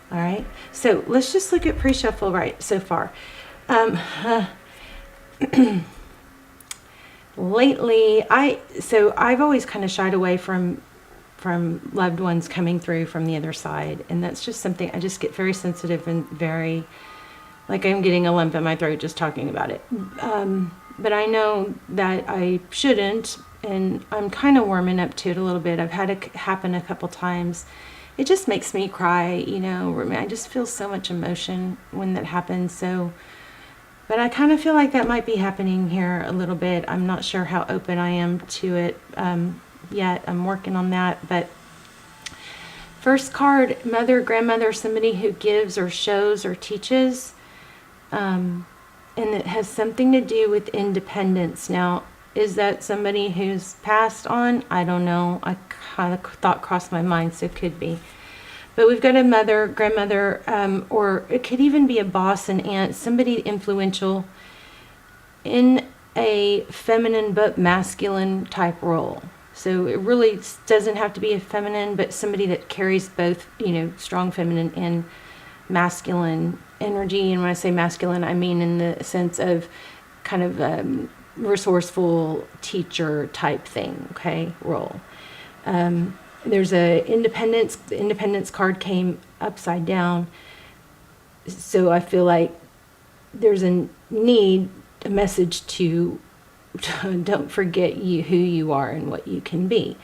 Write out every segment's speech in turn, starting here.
All right, so let's just look at pre-shuffle right so far. Lately, I've always kind of shied away from loved ones coming through from the other side, and that's just something I just get very sensitive and very, like I'm getting a lump in my throat just talking about it. But I know that I shouldn't, and I'm kind of warming up to it a little bit. I've had it happen a couple times. It just makes me cry, you know. I just feel so much emotion when that happens. So, but I kind of feel like that might be happening here a little bit. I'm not sure how open I am to it yet. I'm working on that. But first card, mother, grandmother, somebody who gives or shows or teaches. And it has something to do with independence. Now, is that somebody who's passed on? I don't know. I kind of thought crossed my mind, so it could be. But we've got a mother, grandmother, or it could even be a boss, an aunt, somebody influential in a feminine but masculine type role. So it really doesn't have to be a feminine, but somebody that carries both, you know, strong feminine and masculine energy. And when I say masculine, I mean in the sense of kind of resourceful teacher type thing, okay, role. There's a independence. The independence card came upside down. So I feel like there's a need, a message to don't forget who you are and what you can be.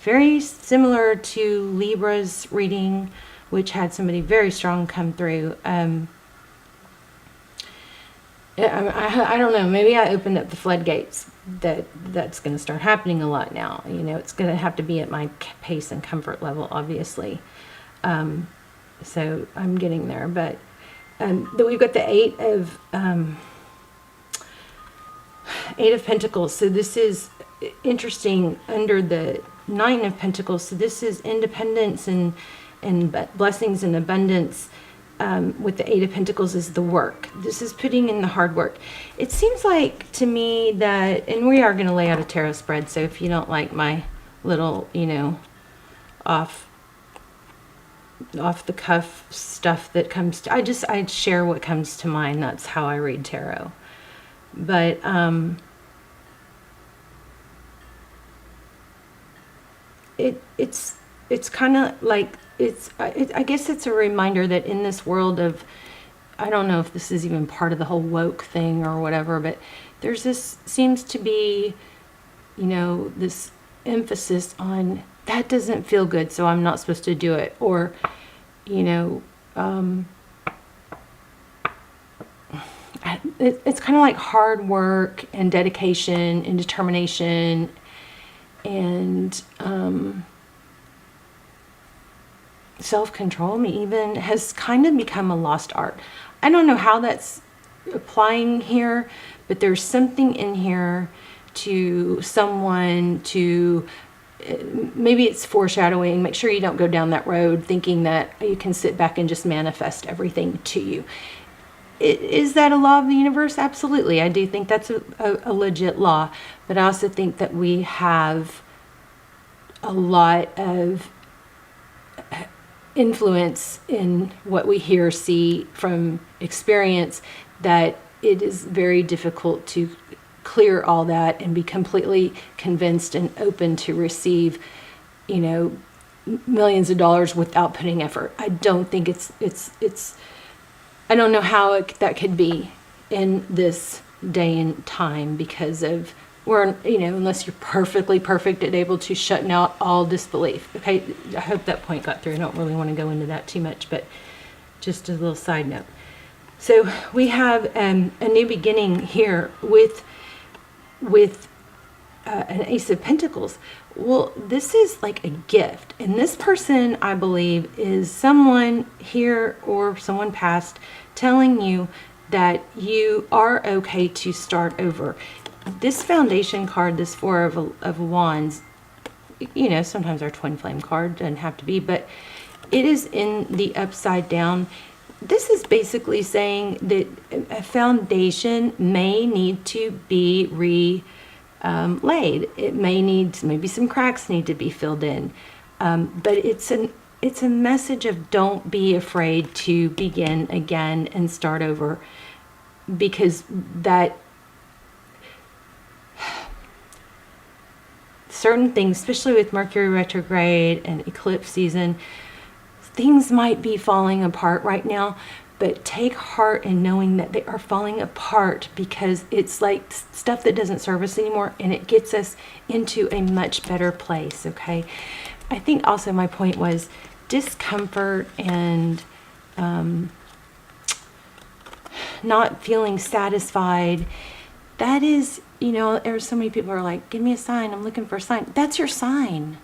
Very similar to Libra's reading, which had somebody very strong come through. I don't know, maybe I opened up the floodgates. That's going to start happening a lot now. You know, it's going to have to be at my pace and comfort level, obviously. So I'm getting there. But we've got the Eight of Pentacles. So this is interesting under the Nine of Pentacles. So this is independence and blessings and abundance. With the Eight of Pentacles is the work. This is putting in the hard work. It seems like to me that, and we are going to lay out a tarot spread, so if you don't like my little, you know, off the cuff stuff that comes to, I share what comes to mind. That's how I read tarot. But it's kind of like, I guess it's a reminder that in this world of, I don't know if this is even part of the whole woke thing or whatever, but there's this, seems to be, you know, this emphasis on that doesn't feel good, so I'm not supposed to do it. Or, you know, it's kind of like hard work and dedication and determination and self-control even has kind of become a lost art. I don't know how that's applying here, but there's something in here to someone to, maybe it's foreshadowing. Make sure you don't go down that road thinking that you can sit back and just manifest everything to you. Is that a law of the universe? Absolutely. I do think that's a legit law, but I also think that we have a lot of influence in what we hear, see from experience, that it is very difficult to clear all that and be completely convinced and open to receive, you know, millions of dollars without putting effort. I don't think it's I don't know how that could be in this day and time, because of, we're, you know, unless you're perfectly perfect and able to shut out all disbelief. Okay, I hope that point got through. I don't really want to go into that too much, but just a little side note. So we have a new beginning here with an Ace of Pentacles. Well, this is like a gift, and this person, I believe, is someone here or someone past telling you that you are okay to start over. This Foundation card, this Four of Wands, you know, sometimes our twin flame card doesn't have to be, but it is in the upside down. This is basically saying that a foundation may need to be laid. It may need, maybe some cracks need to be filled in, but it's it's a message of don't be afraid to begin again and start over, because that certain things, especially with Mercury retrograde and eclipse season, things might be falling apart right now, but take heart in knowing that they are falling apart because it's like stuff that doesn't serve us anymore, and it gets us into a much better place, okay? I think also my point was discomfort and not feeling satisfied. That is, there's so many people are like, give me a sign, I'm looking for a sign. That's your sign.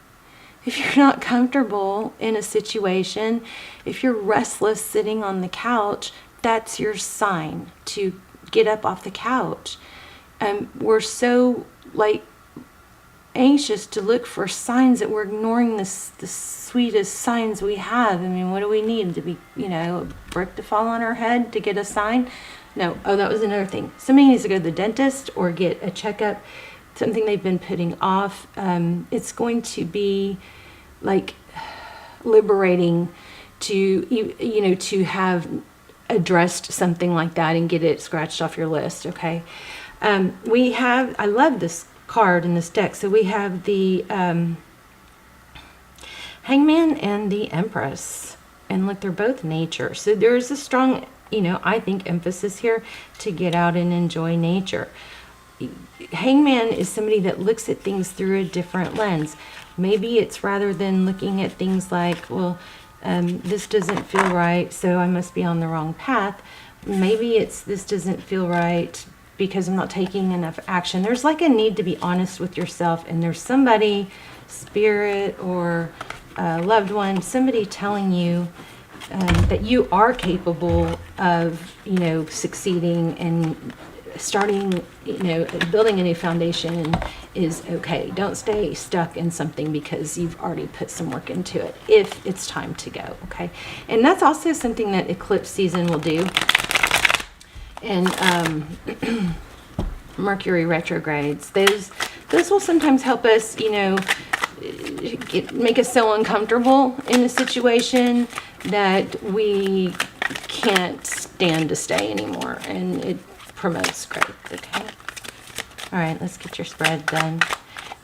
If you're not comfortable in a situation, if you're restless sitting on the couch, that's your sign to get up off the couch. We're so anxious to look for signs that we're ignoring the sweetest signs we have. I mean, what do we need? To be, a brick to fall on our head to get a sign? No. Oh, that was another thing. Somebody needs to go to the dentist or get a checkup, something they've been putting off. It's going to be liberating to have addressed something like that and get it scratched off your list, okay? I love this card in this deck. So we have the Hangman and the Empress. And look, they're both nature. So there's a strong, I think, emphasis here to get out and enjoy nature. Hangman is somebody that looks at things through a different lens. Maybe it's rather than looking at things like, well, this doesn't feel right, so I must be on the wrong path. Maybe it's this doesn't feel right because I'm not taking enough action. There's a need to be honest with yourself, and there's somebody, spirit or loved one, somebody telling you that you are capable of, succeeding and starting, building a new foundation is okay. Don't stay stuck in something because you've already put some work into it if it's time to go, okay? And that's also something that eclipse season will do. And Mercury retrogrades, those will sometimes help us, make us so uncomfortable in a situation that we can't stand to stay anymore, and it promotes growth, okay? All right, let's get your spread done.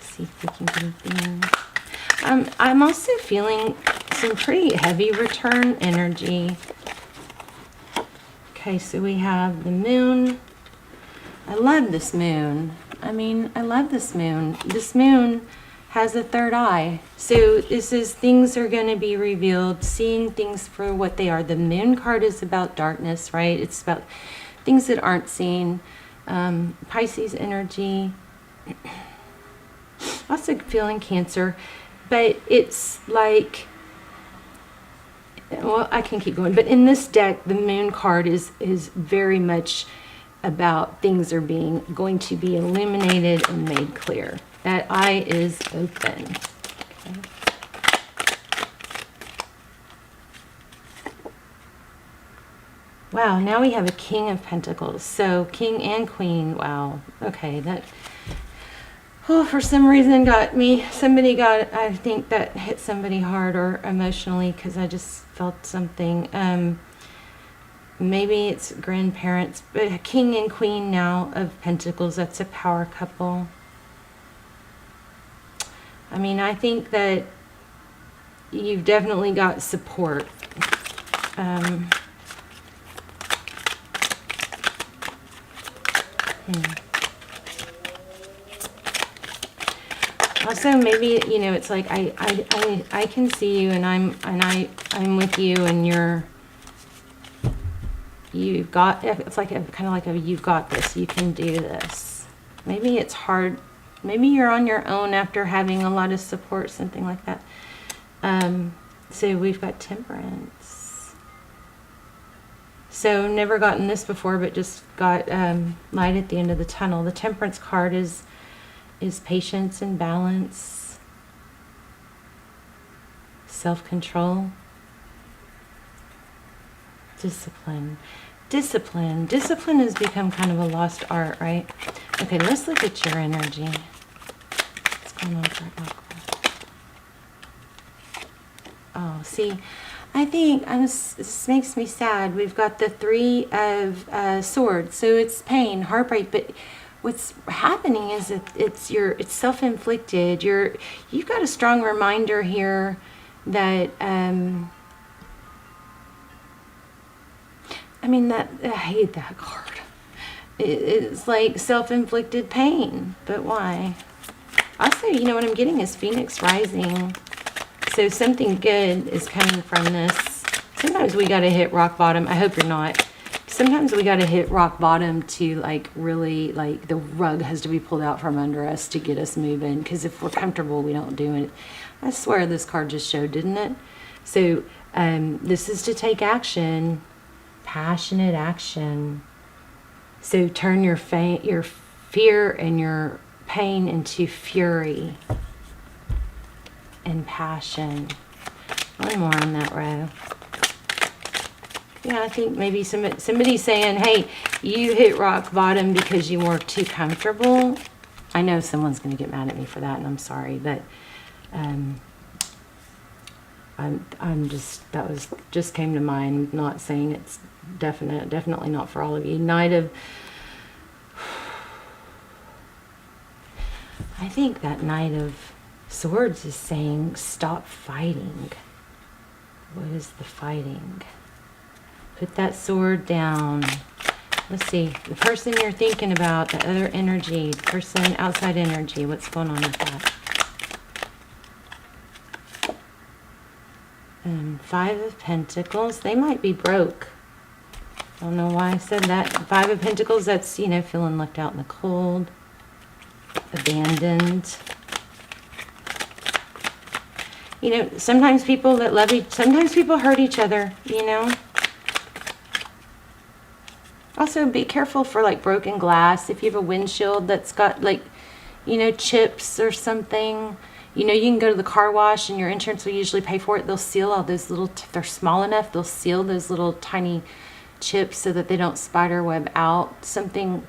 See if we can get anything. I'm also feeling some pretty heavy return energy. Okay, so we have the moon. I love this moon. I love this moon. This moon has a third eye. So this is things are going to be revealed, seeing things for what they are. The moon card is about darkness, right? It's about things that aren't seen. Pisces energy. Also feeling Cancer. But it's well, I can keep going. But in this deck, the moon card is very much about things are going to be illuminated and made clear. That eye is open. Okay. Wow, now we have a King of Pentacles. So King and Queen. Wow. Okay, that for some reason got me. Somebody I think that hit somebody hard or emotionally because I just felt something. Maybe it's grandparents, but King and Queen now of Pentacles, that's a power couple. I think that you've definitely got support. Also, maybe it's like I can see you, and I'm with you, and you've got. It's like kind of like you've got this. You can do this. Maybe it's hard. Maybe you're on your own after having a lot of support, something like that. So we've got Temperance. So never gotten this before, but just got light at the end of the tunnel. The Temperance card is patience and balance, self-control, discipline. Discipline has become kind of a lost art, right? Okay, let's look at your energy. What's going on for Aqua? Oh, see, I think this makes me sad. We've got the Three of Swords, so it's pain, heartbreak, but what's happening is it's self-inflicted. You've got a strong reminder here that I mean, that I hate that card. It's like self-inflicted pain, but why? Also, you know what I'm getting is Phoenix rising. So something good is coming from this. Sometimes we got to hit rock bottom. I hope you're not. Sometimes we got to hit rock bottom to like really, like the rug has to be pulled out from under us to get us moving. Because if we're comfortable, we don't do it. I swear this card just showed, didn't it? So this is to take action, passionate action. So turn your fear and your pain into fury and passion. One more on that row. Yeah, I think maybe somebody's saying, hey, you hit rock bottom because you were too comfortable. I know someone's going to get mad at me for that, and I'm sorry, but I'm just, that was just came to mind. Not saying it's definitely not for all of you. I think that Knight of Swords is saying stop fighting. What is the fighting? Put that sword down. Let's see, the person you're thinking about, the other energy, the person outside energy, what's going on with that? Five of Pentacles, they might be broke. I don't know why I said that. Five of Pentacles, that's, you know, feeling left out in the cold, abandoned. You know, sometimes people that love sometimes people hurt each other, you know. Also, be careful for like broken glass. If you have a windshield that's got like, you know, chips or something, you know, you can go to the car wash and your insurance will usually pay for it. They'll seal all those little, if they're small enough, they'll seal those little tiny chips so that they don't spider web out. Something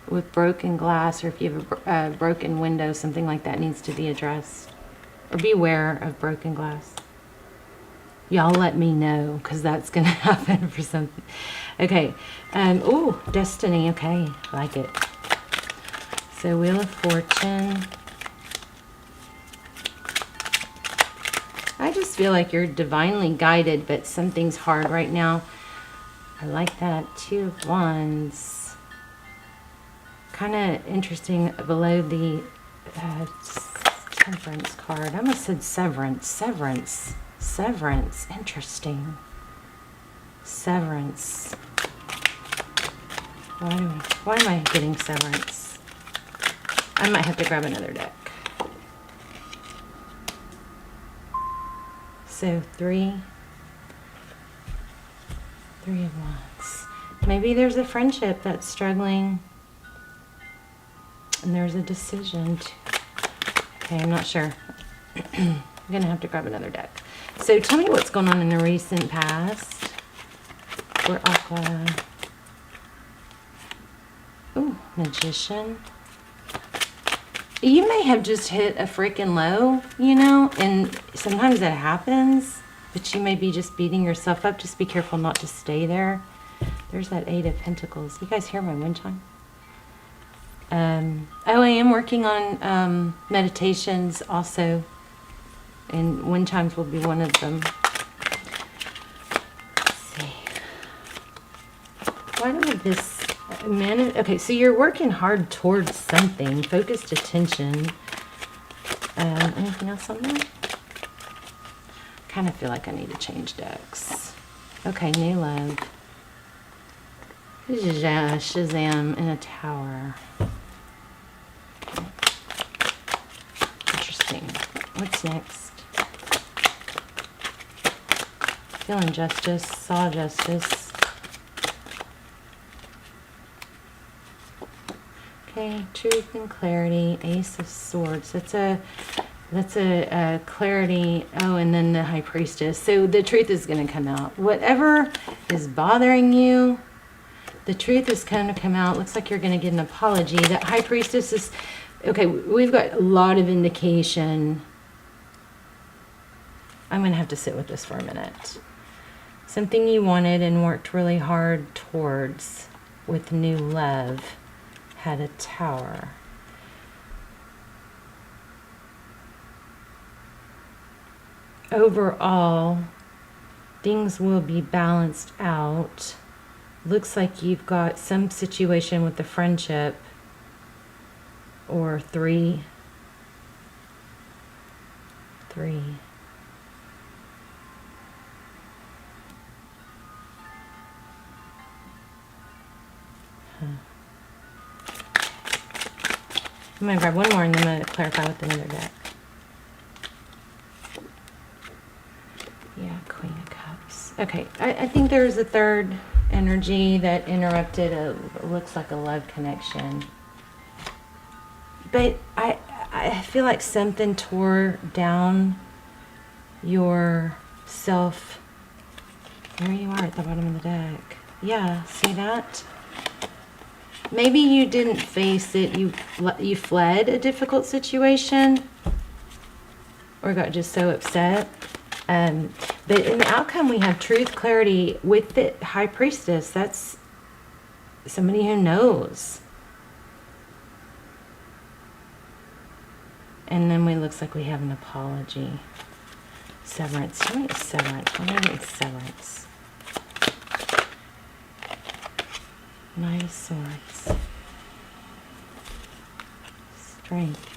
with broken glass, or if you have a broken window, something like that needs to be addressed. Or beware of broken glass. Y'all let me know, because that's going to happen for something. Okay. Oh, Destiny. Okay. Like it. So, Wheel of Fortune. I just feel like you're divinely guided, but something's hard right now. I like that. Two of Wands. Kind of interesting below the Temperance card. I almost said Severance. Severance. Interesting. Severance. Why am I getting Severance? I might have to grab another deck. So three of Wands. Maybe there's a friendship that's struggling, and there's a decision to, okay, I'm not sure. I'm gonna have to grab another deck. So tell me what's going on in the recent past for Aqua. Ooh, Magician. You may have just hit a freaking low, you know, and sometimes that happens, but you may be just beating yourself up. Just be careful not to stay there. There's that Eight of Pentacles. You guys hear my wind chime? Oh, I am working on meditations also, and wind chimes will be one of them. Let's see. Why do I have this? Okay, so you're working hard towards something. Focused attention. Anything else on that? Kind of feel like I need to change decks. Okay, New Love. Shazam in a tower. Interesting. What's next? Feeling justice. Saw justice. Okay, truth and clarity. Ace of Swords. That's a clarity. Oh, and then the High Priestess. So the truth is going to come out. Whatever is bothering you, the truth is going to come out. Looks like you're going to get an apology. That High Priestess is... Okay, we've got a lot of indication I'm going to have to sit with this for a minute. Something you wanted and worked really hard towards with new love had a Tower. Overall, things will be balanced out. Looks like you've got some situation with the friendship or three. I'm going to grab one more and then I'm going to clarify with another deck. Yeah, Queen of Cups. Okay, I think there's a third energy that interrupted looks like a love connection. But I feel like something tore down your self. There you are at the bottom of the deck. Yeah, see that? Maybe you didn't face it. You fled a difficult situation or got just so upset. But in the outcome, we have truth, clarity with the High Priestess. That's somebody who knows. And then looks like we have an apology. Severance. Tell me it's severance. What is severance? Knight of Swords. Strength.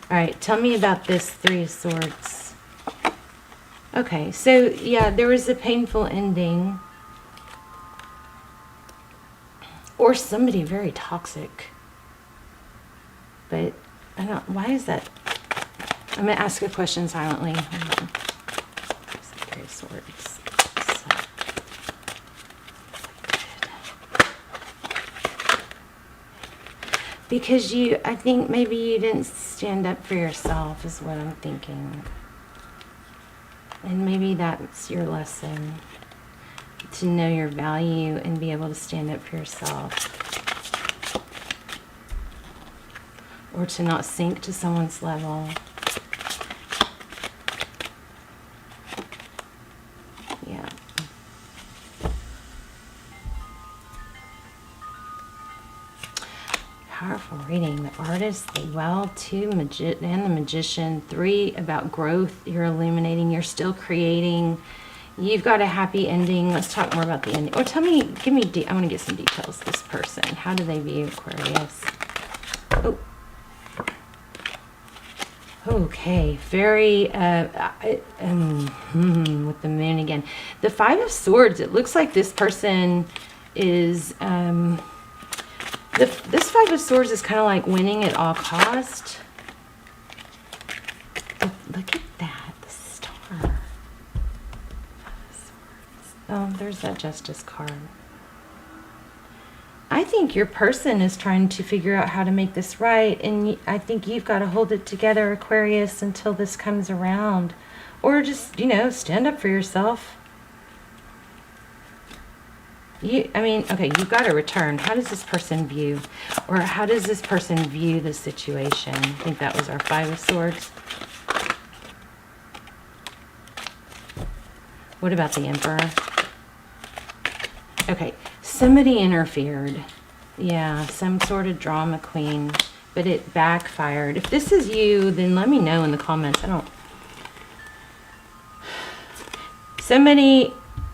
All right, tell me about this Three of Swords. Okay, so yeah, there was a painful ending. Or somebody very toxic. But I don't, why is that? I'm going to ask a question silently. Three of Swords. Because I think maybe you didn't stand up for yourself is what I'm thinking. And maybe that's your lesson. To know your value and be able to stand up for yourself. Or to not sink to someone's level. Yeah. Powerful reading. The Artist, the Well, 2, and the Magician. 3, about growth. You're illuminating. You're still creating. You've got a happy ending. Let's talk more about the ending. Or tell me, I want to get some details. This person. How do they view Aquarius? Oh. Okay. Very, with the Moon again. The Five of Swords. It looks like this person is, this Five of Swords is kind of like winning at all cost. Look at that. The Star. Oh, there's that Justice card. I think your person is trying to figure out how to make this right, and I think you've got to hold it together, Aquarius, until this comes around. Or just, stand up for yourself. Okay, you've got to return. How does this person view, or how does this person view the situation? I think that was our Five of Swords. What about the Emperor? Okay, somebody interfered. Yeah, some sort of drama queen, but it backfired. If this is you, then let me know in the comments.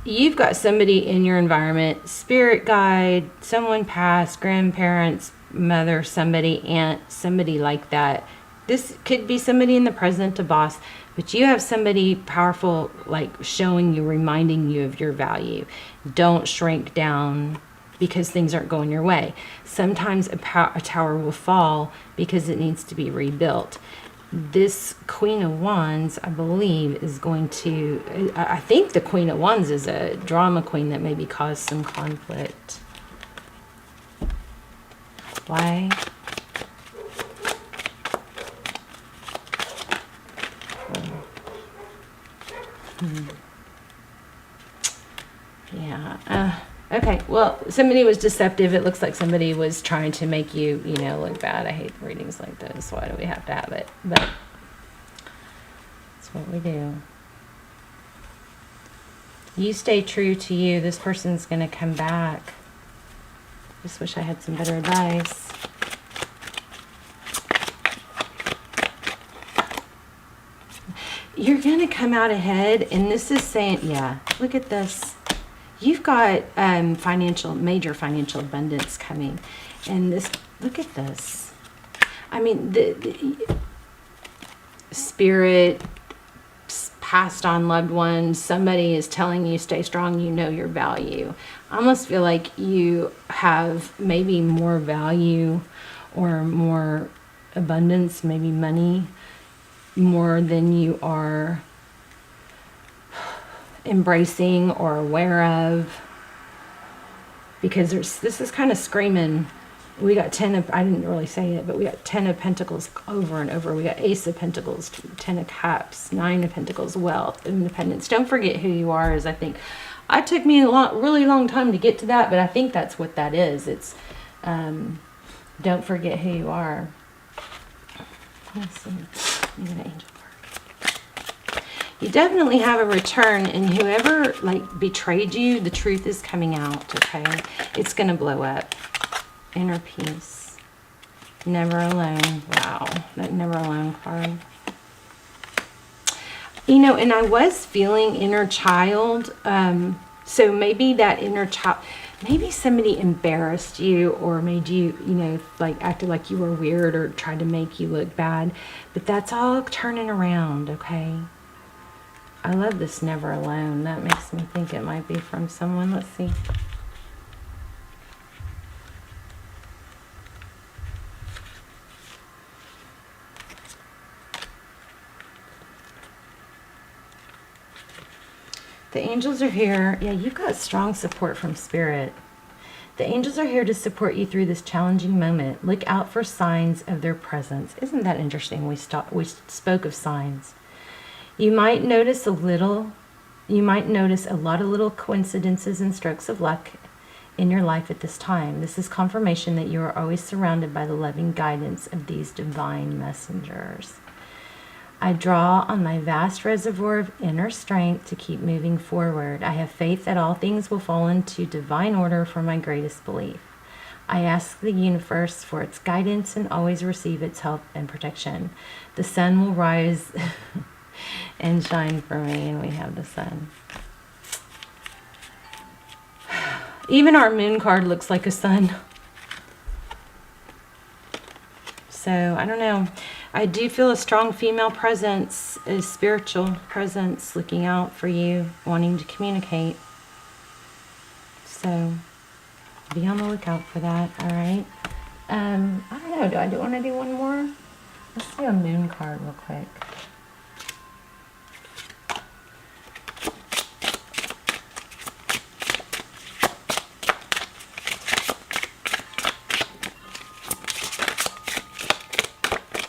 You've got somebody in your environment, spirit guide, someone past, grandparents, mother, somebody, aunt, somebody like that. This could be somebody in the present, a boss, but you have somebody powerful, like showing you, reminding you of your value. Don't shrink down because things aren't going your way. Sometimes a tower will fall because it needs to be rebuilt. This Queen of Wands, I believe, is going to... I think the Queen of Wands is a drama queen that maybe caused some conflict. Why? Yeah. Okay, well, somebody was deceptive. It looks like somebody was trying to make you, look bad. I hate readings like this. Why do we have to have it? But that's what we do. You stay true to you. This person's going to come back. Just wish I had some better advice. You're going to come out ahead, and this is saying, yeah, look at this. You've got major financial abundance coming. And this, look at this. I mean, the spirit, passed on loved ones, somebody is telling you stay strong, you know your value. I almost feel like you have maybe more value or more abundance, maybe money, more than you are embracing or aware of, because this is kind of screaming. We got 10 of, I didn't really say it, but we got 10 of Pentacles over and over. We got Ace of Pentacles, 10 of Cups, 9 of Pentacles, wealth, independence. Don't forget who you are. I think it took me a really long time to get to that, but I think that's what that is. It's don't forget who you are. Let's see. I'm gonna angel card. You definitely have a return, and whoever betrayed you, the truth is coming out. Okay, it's gonna blow up. Inner peace. Never alone. Wow, that never alone card. And I was feeling inner child. So maybe that inner child, maybe somebody embarrassed you or made you, acted like you were weird or tried to make you look bad. But that's all turning around, okay? I love this never alone. That makes me think it might be from someone. Let's see. The angels are here. Yeah, you've got strong support from Spirit. The angels are here to support you through this challenging moment. Look out for signs of their presence. Isn't that interesting? We spoke of signs. You might notice a lot of little coincidences and strokes of luck in your life at this time. This is confirmation that you are always surrounded by the loving guidance of these divine messengers. I draw on my vast reservoir of inner strength to keep moving forward. I have faith that all things will fall into divine order for my greatest belief. I ask the universe for its guidance and always receive its help and protection. The sun will rise and shine for me, and we have the sun. Even our moon card looks like a sun. So, I don't know. I do feel a strong female presence, a spiritual presence looking out for you, wanting to communicate. So, be on the lookout for that, all right? I don't know. Do I want to do one more? Let's do a moon card real quick.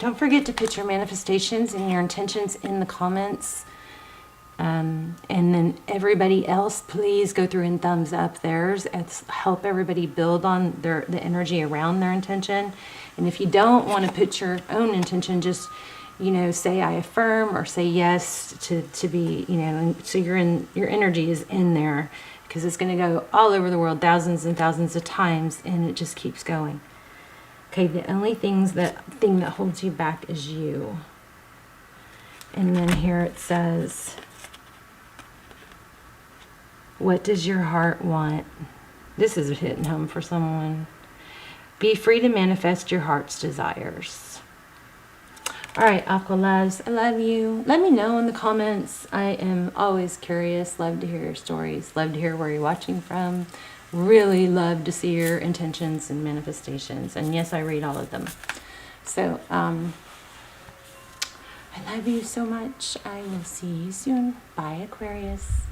Don't forget to put your manifestations and your intentions in the comments. And then everybody else, please go through and thumbs up theirs. It's help everybody build on the energy around their intention. And if you don't want to put your own intention, just, say I affirm or say yes to be, so your energy is in there, because it's going to go all over the world thousands and thousands of times, and it just keeps going. Okay, the only thing that holds you back is you. And then here it says, what does your heart want? This is hitting home for someone. Be free to manifest your heart's desires. All right, Aqua Loves, I love you. Let me know in the comments. I am always curious. Love to hear your stories. Love to hear where you're watching from. Really love to see your intentions and manifestations. And yes, I read all of them. So, I love you so much. I will see you soon. Bye, Aquarius.